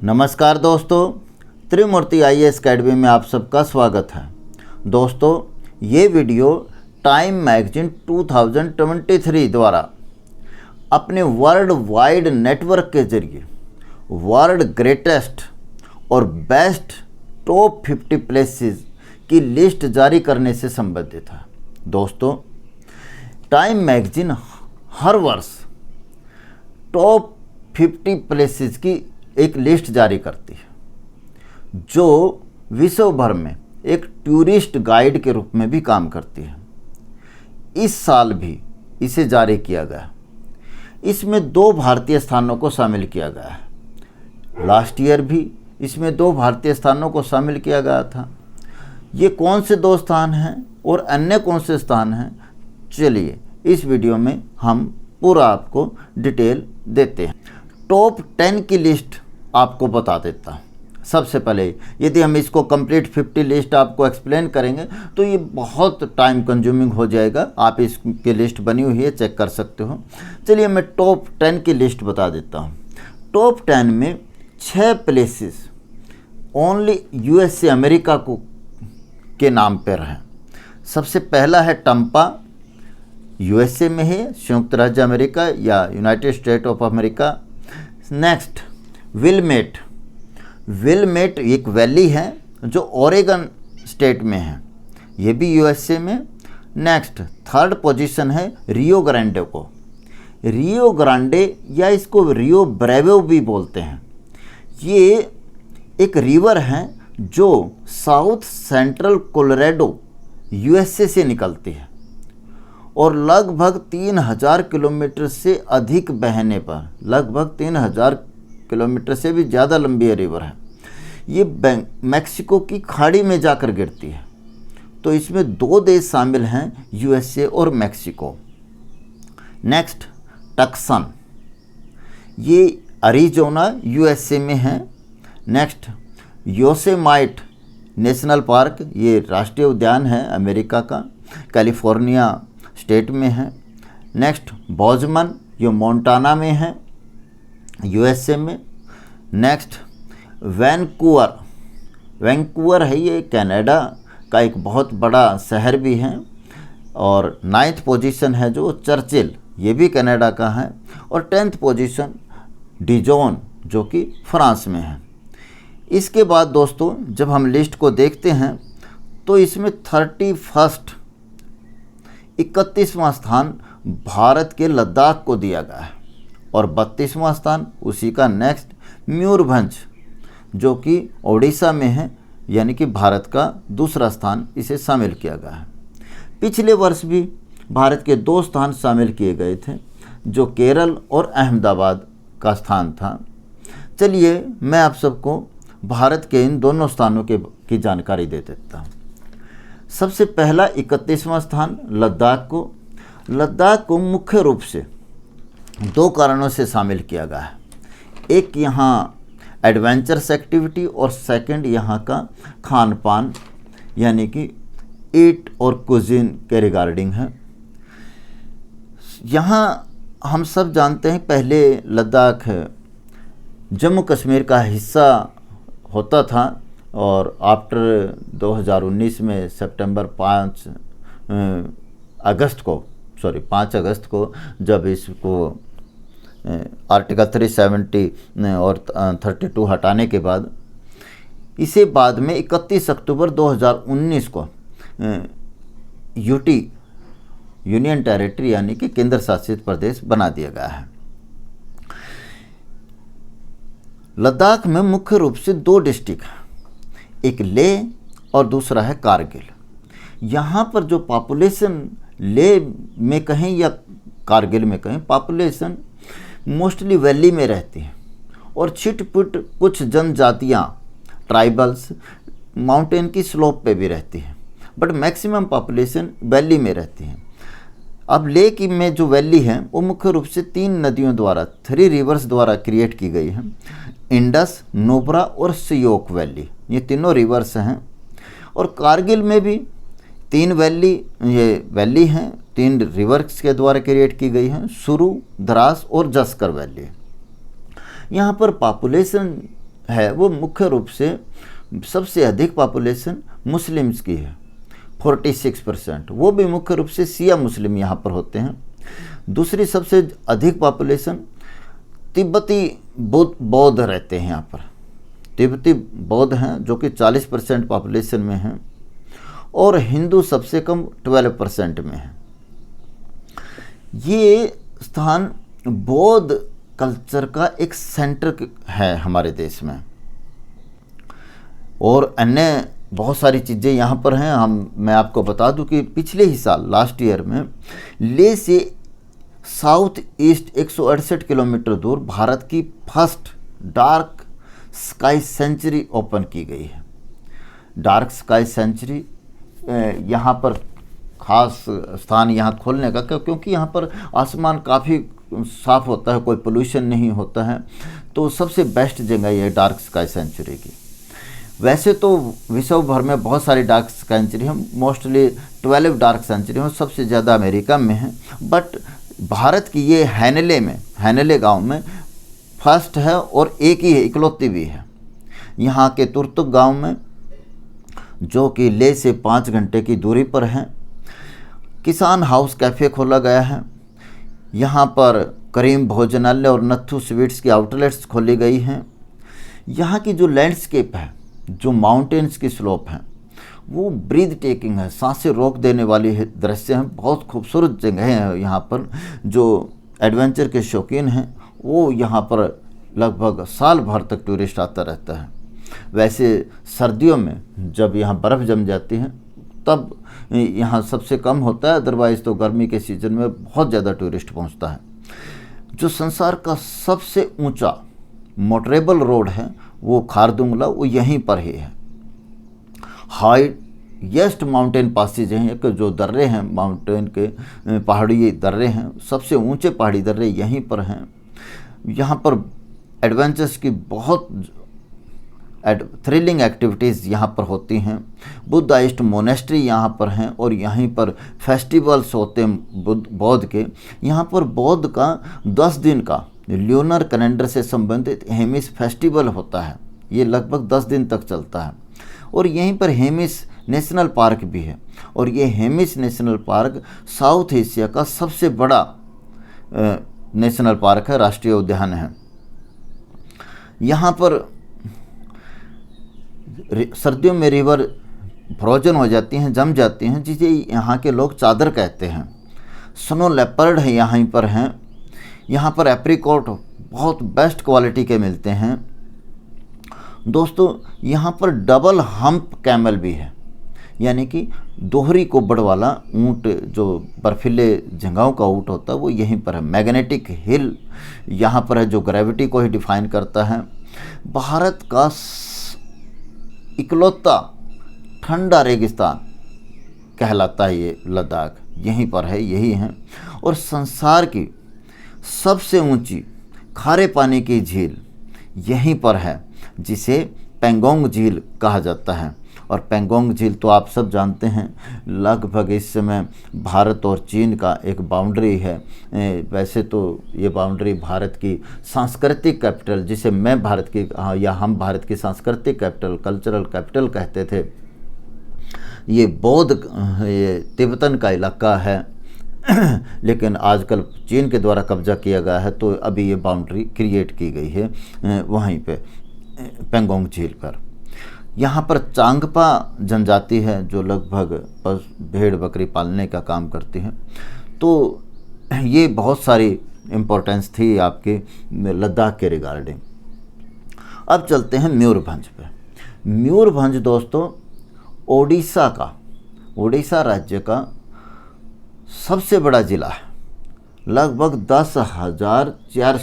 नमस्कार दोस्तों, त्रिमूर्ति IAS academy में आप सबका स्वागत है। दोस्तों, ये वीडियो टाइम मैगजीन 2023 द्वारा अपने वर्ल्ड वाइड नेटवर्क के जरिए वर्ल्ड ग्रेटेस्ट और बेस्ट टॉप 50 प्लेसेस की लिस्ट जारी करने से संबंधित है। दोस्तों, टाइम मैगजीन हर वर्ष टॉप 50 प्लेसेस की एक लिस्ट जारी करती है जो विश्व भर में एक टूरिस्ट गाइड के रूप में भी काम करती है। इस साल भी इसे जारी किया गया। इसमें 2 भारतीय स्थानों को शामिल किया गया है। लास्ट ईयर भी इसमें 2 भारतीय स्थानों को शामिल किया गया था। ये कौन से 2 स्थान हैं और अन्य कौन से स्थान हैं, चलिए इस वीडियो में हम पूरा आपको डिटेल देते हैं। टॉप 10 की लिस्ट आपको बता देता हूँ। सबसे पहले यदि हम इसको कंप्लीट 50 लिस्ट आपको एक्सप्लेन करेंगे तो ये बहुत टाइम कंज्यूमिंग हो जाएगा। आप इसकी लिस्ट बनी हुई है, चेक कर सकते हो। चलिए मैं टॉप 10 की लिस्ट बता देता हूँ। टॉप 10 में 6 प्लेसेस ओनली यूएसए अमेरिका को के नाम पर हैं। सबसे पहला है टम्पा, यूएसए में है, संयुक्त राज्य अमेरिका या United state of America. Next Willamette. Willamette एक वैली है जो ओरेगन स्टेट में है, ये भी यूएसए में। नेक्स्ट थर्ड पोजीशन है रियो ग्रांडे को। रियो ग्रांडे या इसको रियो ब्रेवो भी बोलते हैं। ये एक रिवर है जो साउथ सेंट्रल कोलोराडो यूएसए से निकलती है और लगभग 3000 किलोमीटर से अधिक बहने पर, लगभग 3000 किलोमीटर से भी ज़्यादा लंबी ये रिवर है। ये मैक्सिको की खाड़ी में जाकर गिरती है। तो इसमें 2 देश शामिल हैं, यूएसए और मैक्सिको। नेक्स्ट टक्सन, ये अरिजोना यूएसए में है। नेक्स्ट योसेमाइट नेशनल पार्क, ये राष्ट्रीय उद्यान है अमेरिका का, कैलिफोर्निया स्टेट में है। नेक्स्ट बोजमन, ये मोंटाना में है यूएसए में। Next Vancouver. वैंकूवर है ये कनाडा का एक बहुत बड़ा शहर भी है। और 9th पोजीशन है जो चर्चिल, ये भी कनाडा का है। और 10th पोजीशन डिजोन जो कि फ्रांस में है। इसके बाद दोस्तों जब हम लिस्ट को देखते हैं तो इसमें 31वां स्थान भारत के लद्दाख को दिया गया है और 32वां स्थान उसी का नेक्स्ट मयूरभंज जो कि ओडिशा में है, यानी कि भारत का दूसरा स्थान इसे शामिल किया गया है। पिछले वर्ष भी भारत के 2 स्थान शामिल किए गए थे जो केरल और अहमदाबाद का स्थान था। चलिए मैं आप सबको भारत के इन दोनों स्थानों की जानकारी दे देता हूँ। सबसे पहला 31वां स्थान लद्दाख को मुख्य रूप से 2 कारणों से शामिल किया गया है। एक यहाँ एडवेंचरस एक्टिविटी और सेकंड यहाँ का खान पान, यानी कि ईट और कुजिन के रिगार्डिंग है। यहाँ हम सब जानते हैं पहले लद्दाख जम्मू कश्मीर का हिस्सा होता था और आफ्टर 2019 में सितंबर 5 अगस्त को जब इसको आर्टिकल 370 और 32 हटाने के बाद इसे बाद में 31 अक्टूबर 2019 को यूटी यूनियन टेरिटरी यानी कि केंद्र शासित प्रदेश बना दिया गया है। लद्दाख में मुख्य रूप से 2 डिस्ट्रिक्ट हैं, एक लेह और दूसरा है कारगिल। यहाँ पर जो पॉपुलेशन लेह में कहें या कारगिल में कहें, पॉपुलेशन मोस्टली वैली में रहती है और छिटपुट कुछ जनजातियाँ ट्राइबल्स माउंटेन की स्लोप पे भी रहती हैं, बट मैक्सिमम पॉपुलेशन वैली में रहती है। अब लेह की में जो वैली है वो मुख्य रूप से 3 नदियों द्वारा, 3 रिवर्स द्वारा क्रिएट की गई है। इंडस, नुब्रा और सियोक वैली, ये तीनों रिवर्स हैं। और कारगिल में भी 3 वैली हैं, 3 रिवर्स के द्वारा क्रिएट की गई हैं, सुरु, द्रास और जस्कर वैली। यहाँ पर पॉपुलेशन है वो मुख्य रूप से सबसे अधिक पॉपुलेशन मुस्लिम्स की है, 46%। वो भी मुख्य रूप से शिया मुस्लिम यहाँ पर होते हैं। दूसरी सबसे अधिक पॉपुलेशन तिब्बती बौद्ध रहते हैं यहाँ पर। तिब्बती बौद्ध हैं जो कि 40% पॉपुलेशन में हैं, और हिंदू सबसे कम 12% में हैं। ये स्थान बौद्ध कल्चर का एक सेंटर है हमारे देश में, और अन्य बहुत सारी चीज़ें यहाँ पर हैं। मैं आपको बता दूं कि पिछले ही साल लास्ट ईयर में ले से साउथ ईस्ट 168 किलोमीटर दूर भारत की first dark sky sanctuary open की गई है। डार्क स्काई सेंचुरी यहाँ पर खास स्थान यहाँ खोलने का क्योंकि यहाँ पर आसमान काफ़ी साफ़ होता है, कोई पोल्यूशन नहीं होता है, तो सबसे बेस्ट जगह ये डार्क स्काई सेंचुरी की। वैसे तो विश्व भर में बहुत सारी डार्क सेंचुरी हैं, मोस्टली 12 डार्क सेंचुरी हैं, सबसे ज़्यादा अमेरिका में हैं, बट भारत की ये हैनले गांव में फर्स्ट है और एक ही है, इकलौती भी है। यहाँ के तुर्तुक गांव में, जो कि ले से 5 घंटे की दूरी पर है, किसान हाउस कैफ़े खोला गया है। यहाँ पर करीम भोजनालय और नथु स्वीट्स की आउटलेट्स खोली गई हैं। यहाँ की जो लैंडस्केप है, जो माउंटेन्स की स्लोप हैं, वो ब्रीथ टेकिंग है, सांसें रोक देने वाली दृश्य हैं। बहुत खूबसूरत जगह है यहाँ पर। जो एडवेंचर के शौकीन हैं वो यहाँ पर लगभग साल भर तक टूरिस्ट आता रहता है। वैसे सर्दियों में जब यहाँ बर्फ़ जम जाती है तब यहाँ सबसे कम होता है, अदरवाइज़ तो गर्मी के सीज़न में बहुत ज़्यादा टूरिस्ट पहुँचता है। जो संसार का सबसे ऊंचा मोटरेबल रोड है वो खारदुंगला, वो यहीं पर ही है। हाईएस्ट माउंटेन पासेज हैं, एक जो दर्रे हैं, माउंटेन के पहाड़ी दर्रे हैं, सबसे ऊंचे पहाड़ी दर्रे यहीं पर हैं। यहाँ पर एडवेंचर्स की बहुत थ्रिलिंग एक्टिविटीज़ यहाँ पर होती हैं। बुद्धाइस्ट मोनेस्ट्री यहाँ पर हैं, और यहीं पर फेस्टिवल्स होते हैं बौद्ध के। यहाँ पर बौद्ध का 10 दिन का ल्यूनर कैलेंडर से संबंधित हेमिस फेस्टिवल होता है। ये लगभग 10 दिन तक चलता है। और यहीं पर हेमिस नेशनल पार्क भी है, और ये Hemis national park south Asia का सबसे बड़ा नेशनल पार्क है, राष्ट्रीय उद्यान है। यहाँ पर सर्दियों में रिवर फ्रोजन हो जाती हैं, जम जाती हैं, जिसे यहाँ के लोग चादर कहते हैं। स्नो लेपर्ड है यहाँ पर हैं। यहाँ पर एप्रिकॉट बहुत बेस्ट क्वालिटी के मिलते हैं। दोस्तों यहाँ पर डबल हम्प कैमल भी है, यानी कि दोहरी कोबड़ वाला ऊँट, जो बर्फीले जगहों का ऊँट होता है, वो यहीं पर है। मैग्नेटिक हिल यहाँ पर है, जो ग्रेविटी को ही डिफाइन करता है। भारत का इकलौता ठंडा रेगिस्तान कहलाता है ये लद्दाख, यहीं पर है, यही है। और संसार की सबसे ऊंची खारे पानी की झील यहीं पर है, जिसे पेंगोंग झील कहा जाता है। और पेंगोंग झील तो आप सब जानते हैं, लगभग इस समय भारत और चीन का एक बाउंड्री है। वैसे तो ये बाउंड्री भारत की सांस्कृतिक कैपिटल, जिसे मैं भारत की या हम भारत की सांस्कृतिक कैपिटल, कल्चरल कैपिटल कहते थे, ये बौद्ध, ये तिब्बतन का इलाका है। लेकिन आजकल चीन के द्वारा कब्जा किया गया है, तो अभी ये बाउंड्री क्रिएट की गई है वहीं पे पेंगोंग झील पर। यहाँ पर चांगपा जनजाति है, जो लगभग बस भेड़ बकरी पालने का काम करती है। तो ये बहुत सारी इम्पोर्टेंस थी आपके लद्दाख के रिगार्डिंग। अब चलते हैं मयूरभंज पे। मयूरभंज दोस्तों उड़ीसा राज्य का सबसे बड़ा ज़िला है। लगभग 10,418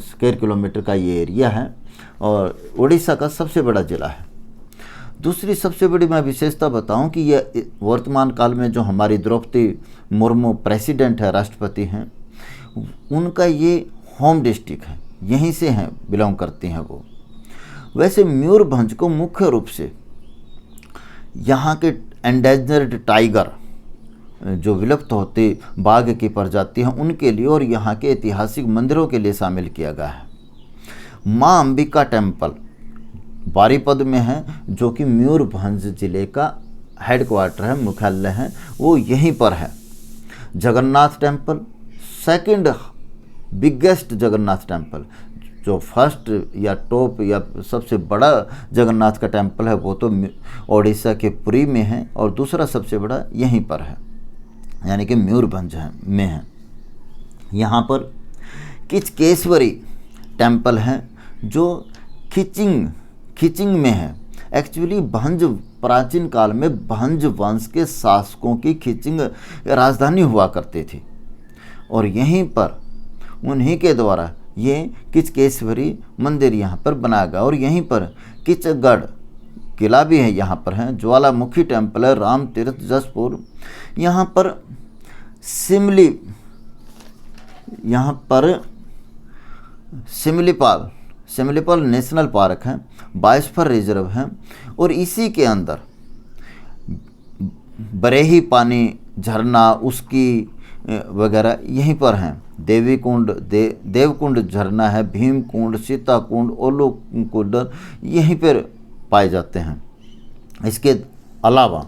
स्क्वायर किलोमीटर का ये एरिया है, और उड़ीसा का सबसे बड़ा ज़िला है। दूसरी सबसे बड़ी मैं विशेषता बताऊं कि यह वर्तमान काल में जो हमारी द्रौपदी मुर्मू प्रेसिडेंट है, राष्ट्रपति हैं, उनका ये होम डिस्ट्रिक्ट है, यहीं से हैं, बिलोंग करती हैं वो। वैसे मयूरभंज को मुख्य रूप से यहाँ के एंडेंजर्ड टाइगर, जो विलुप्त होते बाघ की प्रजाति हैं, उनके लिए और यहाँ के ऐतिहासिक मंदिरों के लिए शामिल किया गया है। माँ अंबिका टेम्पल बारीपद में है, जो कि मयूरभंज जिले का हेडक्वार्टर है, मुख्यालय है, वो यहीं पर है। Jagannath temple second biggest Jagannath temple, जो फर्स्ट या टॉप या सबसे बड़ा जगन्नाथ का टेम्पल है वो तो ओडिशा के पुरी में है, और दूसरा सबसे बड़ा यहीं पर है, यानी कि मयूरभंज में है। यहाँ पर किचकेश्वरी टेम्पल है जो खिचिंग में है। एक्चुअली भंज प्राचीन काल में भंज वंश के शासकों की खिचिंग राजधानी हुआ करती थी, और यहीं पर उन्हीं के द्वारा ये किचकेश्वरी मंदिर यहाँ पर बनाया गया। और यहीं पर किचगढ़ किला भी है, यहाँ पर है। ज्वालामुखी टेम्पल है, राम तीर्थ जसपुर। यहाँ पर सिमलीपाल नेशनल पार्क है, बायोस्फीयर रिजर्व है, और इसी के अंदर बरेही पानी झरना उसकी वगैरह यहीं पर हैं। देवकुंड झरना है, भीम कुंड, सीता कुंड, ओलो कुंड यहीं पर पाए जाते हैं। इसके अलावा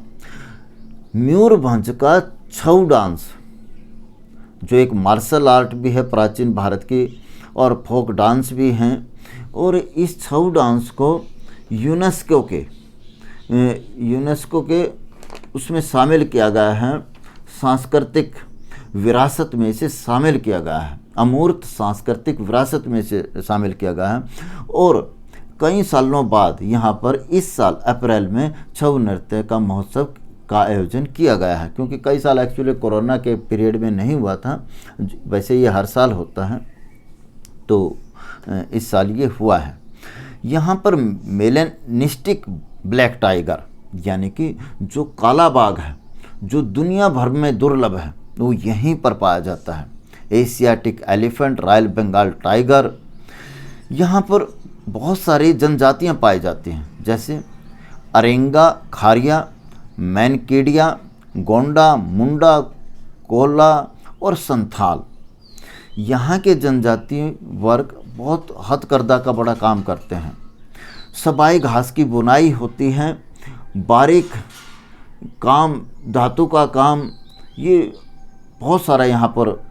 मयूरभंज का छऊ डांस, जो एक मार्शल आर्ट भी है प्राचीन भारत की, और फोक डांस भी हैं, और इस छऊ डांस को यूनेस्को के उसमें शामिल किया गया है, सांस्कृतिक विरासत में इसे शामिल किया गया है, अमूर्त सांस्कृतिक विरासत में इसे शामिल किया गया है। और कई सालों बाद यहाँ पर इस साल अप्रैल में छऊ नृत्य का महोत्सव का आयोजन किया गया है, क्योंकि कई साल एक्चुअली कोरोना के पीरियड में नहीं हुआ था, वैसे ये हर साल होता है, तो इस साल ये हुआ है। यहाँ पर मेलेनिस्टिक ब्लैक टाइगर, यानी कि जो काला बाघ है, जो दुनिया भर में दुर्लभ है, वो यहीं पर पाया जाता है। Asiatic elephant, royal Bengal tiger, यहाँ पर बहुत सारी जनजातियाँ पाई जाती हैं, जैसे अरेंगा, खारिया, मैनकेडिया, गोंडा, मुंडा, कोला और संथाल। यहाँ के जनजातीय वर्ग बहुत हथकरघा का बड़ा काम करते हैं। सबाई घास की बुनाई होती है, बारीक काम, धातु का काम, ये बहुत सारा यहाँ पर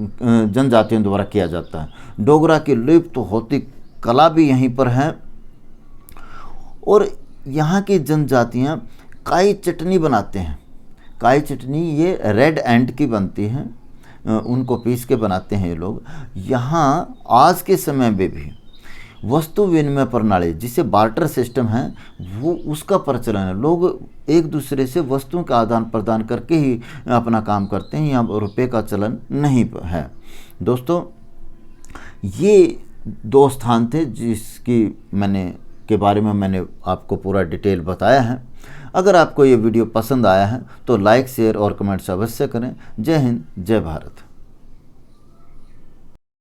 जनजातियों द्वारा किया जाता है। डोगरा की लुप्त होती कला भी यहीं पर है। और यहाँ की जनजातियाँ काई चटनी बनाते हैं। काई चटनी ये रेड एंट की बनती है, उनको पीस के बनाते हैं ये लोग। यहाँ आज के समय में भी वस्तु विनिमय प्रणाली, जिसे बार्टर सिस्टम है, वो उसका प्रचलन है। लोग एक दूसरे से वस्तुओं का आदान प्रदान करके ही अपना काम करते हैं। यहाँ रुपये का चलन नहीं है। दोस्तों, ये 2 स्थान थे के बारे में मैंने आपको पूरा डिटेल बताया है। अगर आपको ये वीडियो पसंद आया है तो लाइक, शेयर और कमेंट्स अवश्य करें। जय हिंद, जय भारत।